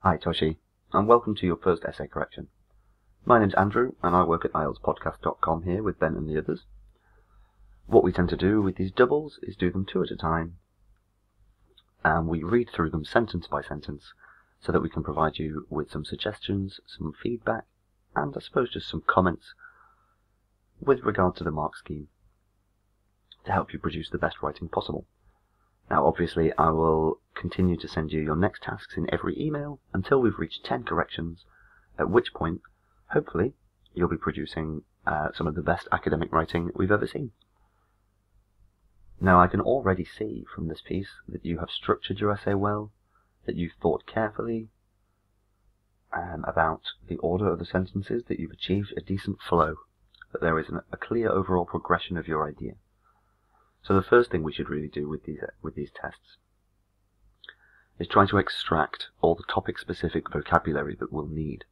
Hi Toshi, and welcome to your first essay correction. My name's Andrew, and I work at IELTSpodcast.com here with Ben and the others. What we tend to do with these doubles is do them two at a time, and we read through them sentence by sentence so that we can provide you with some suggestions, some feedback, and I suppose just some comments with regard to the mark scheme to help you produce the best writing possible. Now obviously I will continue to send you your next tasks in every email until we've reached 10 corrections, at which point, hopefully, you'll be producing some of the best academic writing we've ever seen. Now I can already see from this piece that you have structured your essay well, that you've thought carefully about the order of the sentences, that you've achieved a decent flow, that there is a clear overall progression of your idea. So the first thing we should really do with these tests is try to extract all the topic-specific vocabulary that we'll need.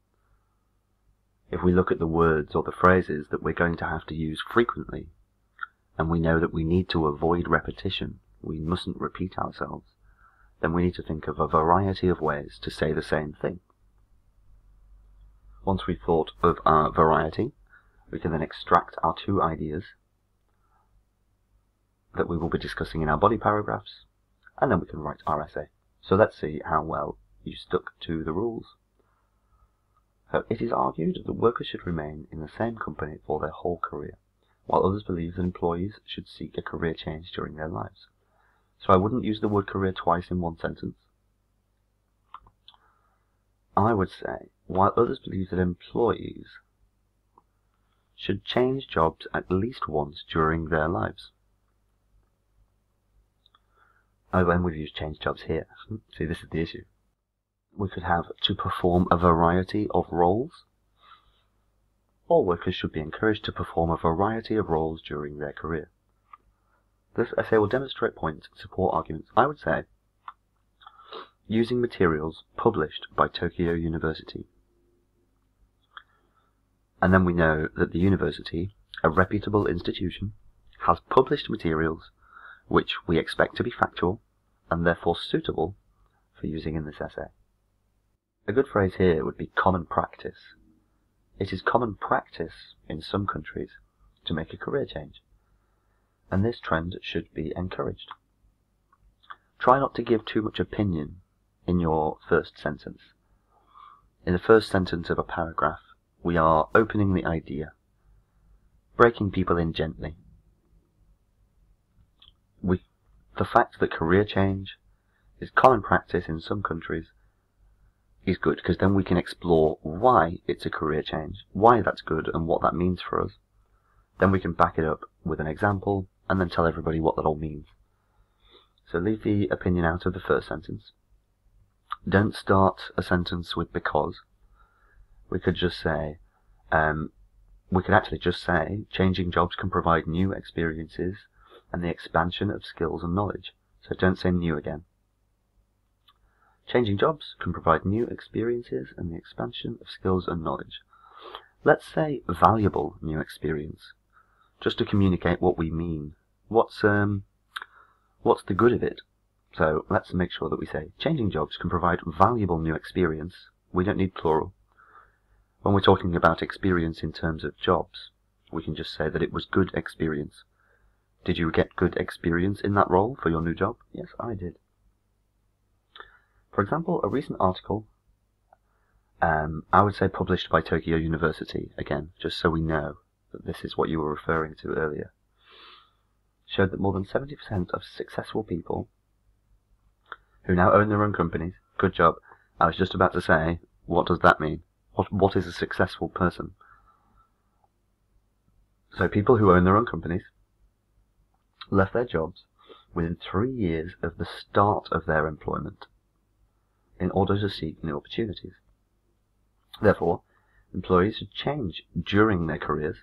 If we look at the words or the phrases that we're going to have to use frequently, and we know that we need to avoid repetition, we mustn't repeat ourselves, then we need to think of a variety of ways to say the same thing. Once we've thought of our variety, we can then extract our two ideas that we will be discussing in our body paragraphs, and then we can write our essay. So let's see how well you stuck to the rules. So it is argued that workers should remain in the same company for their whole career, while others believe that employees should seek a career change during their lives. So I wouldn't use the word career twice in one sentence. I would say, while others believe that employees should change jobs at least once during their lives. Oh, and we've used change jobs here. See, this is the issue. We could have to perform a variety of roles. All workers should be encouraged to perform a variety of roles during their career. This essay will demonstrate points, support arguments, I would say, using materials published by Tokyo University. And then we know that the university, a reputable institution, has published materials which we expect to be factual and therefore suitable for using in this essay. A good phrase here would be common practice. It is common practice in some countries to make a career change, and this trend should be encouraged. Try not to give too much opinion in your first sentence. In the first sentence of a paragraph, we are opening the idea, breaking people in gently. The fact that career change is common practice in some countries is good, because then we can explore why it's a career change, why that's good, and what that means for us. Then we can back it up with an example, and then tell everybody what that all means. So leave the opinion out of the first sentence. Don't start a sentence with because. We could just say, we could actually just say, changing jobs can provide new experiences and the expansion of skills and knowledge. So don't say new again. Changing jobs can provide new experiences and the expansion of skills and knowledge. Let's say valuable new experience, just to communicate what we mean. What's the good of it? So let's make sure that we say changing jobs can provide valuable new experience. We don't need plural. When we're talking about experience in terms of jobs, we can just say that it was good experience. Did you get good experience in that role for your new job? Yes, I did. For example, a recent article, I would say published by Tokyo University, again, just so we know that this is what you were referring to earlier, showed that more than 70% of successful people who now own their own companies, good job. I was just about to say, what does that mean? What is a successful person? So people who own their own companies left their jobs within 3 years of the start of their employment in order to seek new opportunities. Therefore, employees should change during their careers.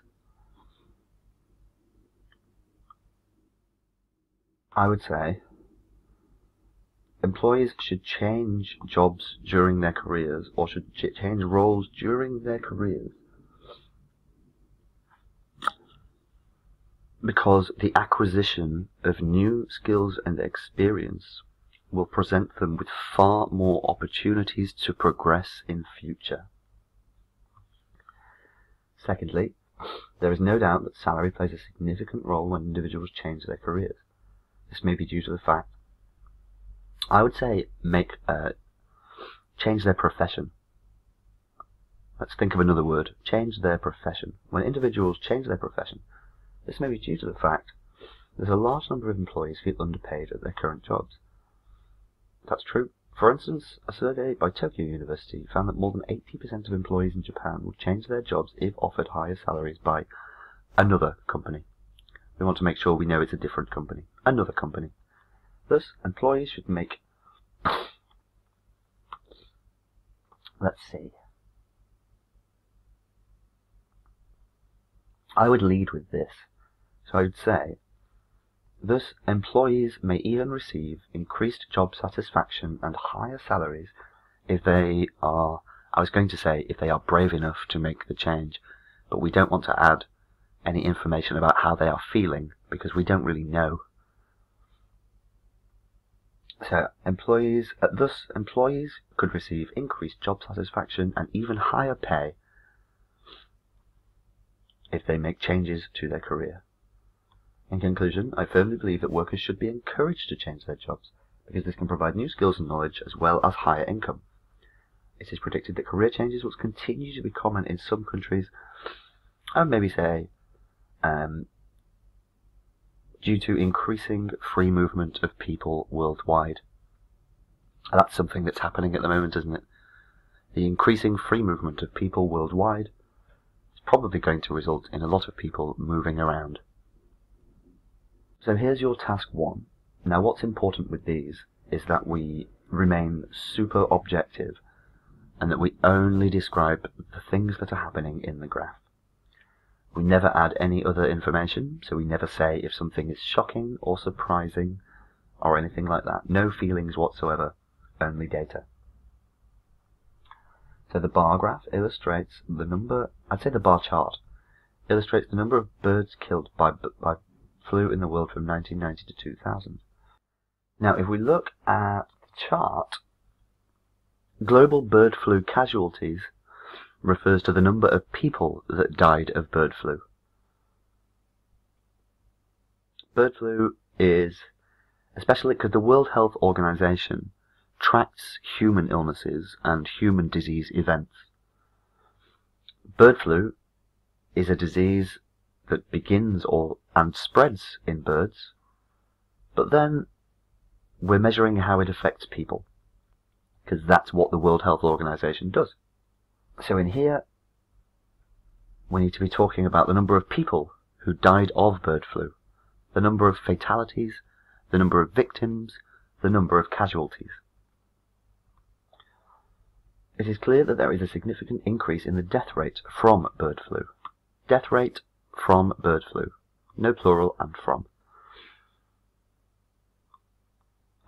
I would say employees should change jobs during their careers, or should change roles during their careers, because the acquisition of new skills and experience will present them with far more opportunities to progress in future. Secondly, there is no doubt that salary plays a significant role when individuals change their careers. This may be due to the fact, I would say, change their profession. Let's think of another word. Change their profession. When individuals change their profession, this may be due to the fact there's a large number of employees feel underpaid at their current jobs. That's true. For instance, a survey by Tokyo University found that more than 80% of employees in Japan would change their jobs if offered higher salaries by another company. We want to make sure we know it's a different company. Another company. Thus, employees should make... Let's see. I would lead with this. So I would say, thus, employees may even receive increased job satisfaction and higher salaries if they are, I was going to say, if they are brave enough to make the change, but we don't want to add any information about how they are feeling, because we don't really know. So, thus, employees could receive increased job satisfaction and even higher pay if they make changes to their career. In conclusion, I firmly believe that workers should be encouraged to change their jobs, because this can provide new skills and knowledge as well as higher income. It is predicted that career changes will continue to be common in some countries, and maybe say, due to increasing free movement of people worldwide. That's something that's happening at the moment, isn't it? The increasing free movement of people worldwide is probably going to result in a lot of people moving around. So here's your task 1. Now what's important with these is that we remain super objective and that we only describe the things that are happening in the graph. We never add any other information, so we never say if something is shocking or surprising or anything like that. No feelings whatsoever, only data. So the bar graph illustrates the number, I'd say the bar chart, illustrates the number of birds killed by flu in the world from 1990 to 2000. Now if we look at the chart, global bird flu casualties refers to the number of people that died of bird flu. Bird flu is, especially because the World Health Organization tracks human illnesses and human disease events. Bird flu is a disease that begins and spreads in birds, but then we're measuring how it affects people, because that's what the World Health Organization does. So in here, we need to be talking about the number of people who died of bird flu, the number of fatalities, the number of victims, the number of casualties. It is clear that there is a significant increase in the death rate from bird flu. Death rate from bird flu. No plural and from.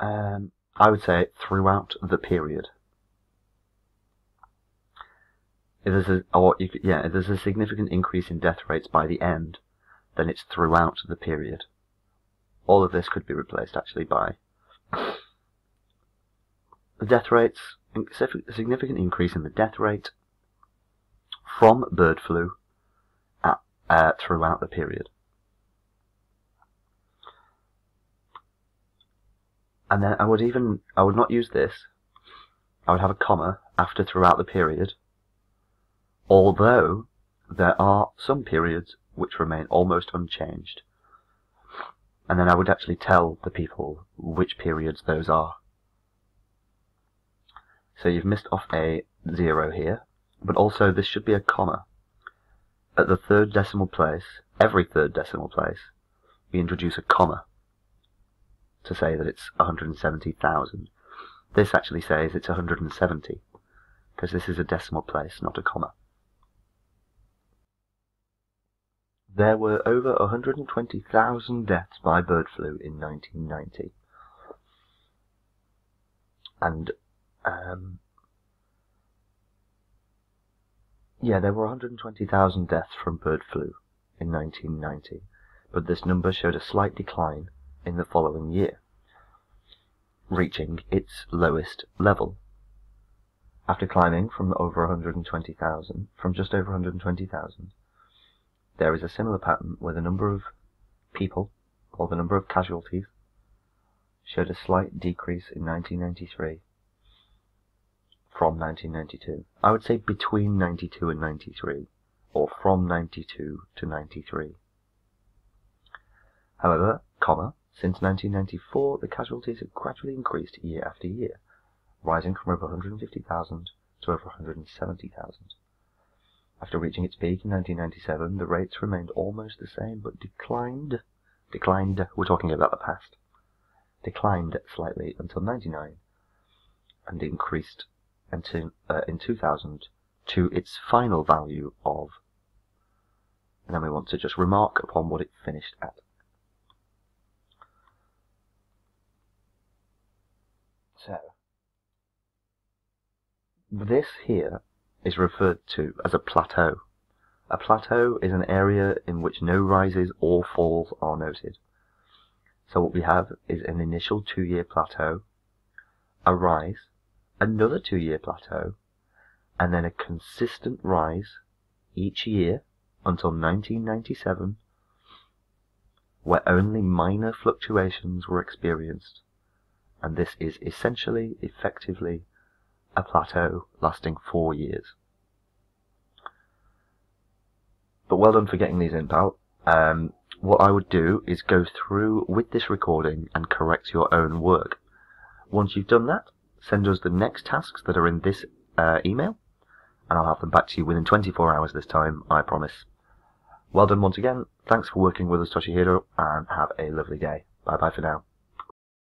I would say throughout the period. If there's a significant increase in death rates by the end, then it's throughout the period. All of this could be replaced actually by the death rates, a significant increase in the death rate from bird flu throughout the period. And then I would not use this. I would have a comma after throughout the period, although there are some periods which remain almost unchanged. And then I would actually tell the people which periods those are. So you've missed off a 0 here, but also this should be a comma. At the third decimal place, every third decimal place, we introduce a comma to say that it's 170,000. This actually says it's 170, because this is a decimal place, not a comma. There were over 120,000 deaths by bird flu in 1990. And, there were 120,000 deaths from bird flu in 1990, but this number showed a slight decline in the following year. reaching its lowest level. After climbing from just over 120,000, there is a similar pattern where the number of people, or the number of casualties, showed a slight decrease in 1993 from 1992. I would say between 92 and 93, or from 92 to 93. However, since 1994, the casualties have gradually increased year after year, rising from over 150,000 to over 170,000. After reaching its peak in 1997, the rates remained almost the same, but declined, we're talking about the past, declined slightly until 99, and increased until, in 2000 to its final value of, and then we want to just remark upon what it finished at. So, this here is referred to as a plateau. A plateau is an area in which no rises or falls are noted. So what we have is an initial 2-year plateau, a rise, another 2-year plateau, and then a consistent rise each year until 1997, where only minor fluctuations were experienced, and this is essentially, effectively, a plateau lasting 4 years. But well done for getting these in, pal. What I would do is go through with this recording and correct your own work. Once you've done that, send us the next tasks that are in this email, and I'll have them back to you within 24 hours this time, I promise. Well done once again. Thanks for working with us, Toshihiro, and have a lovely day. Bye bye for now.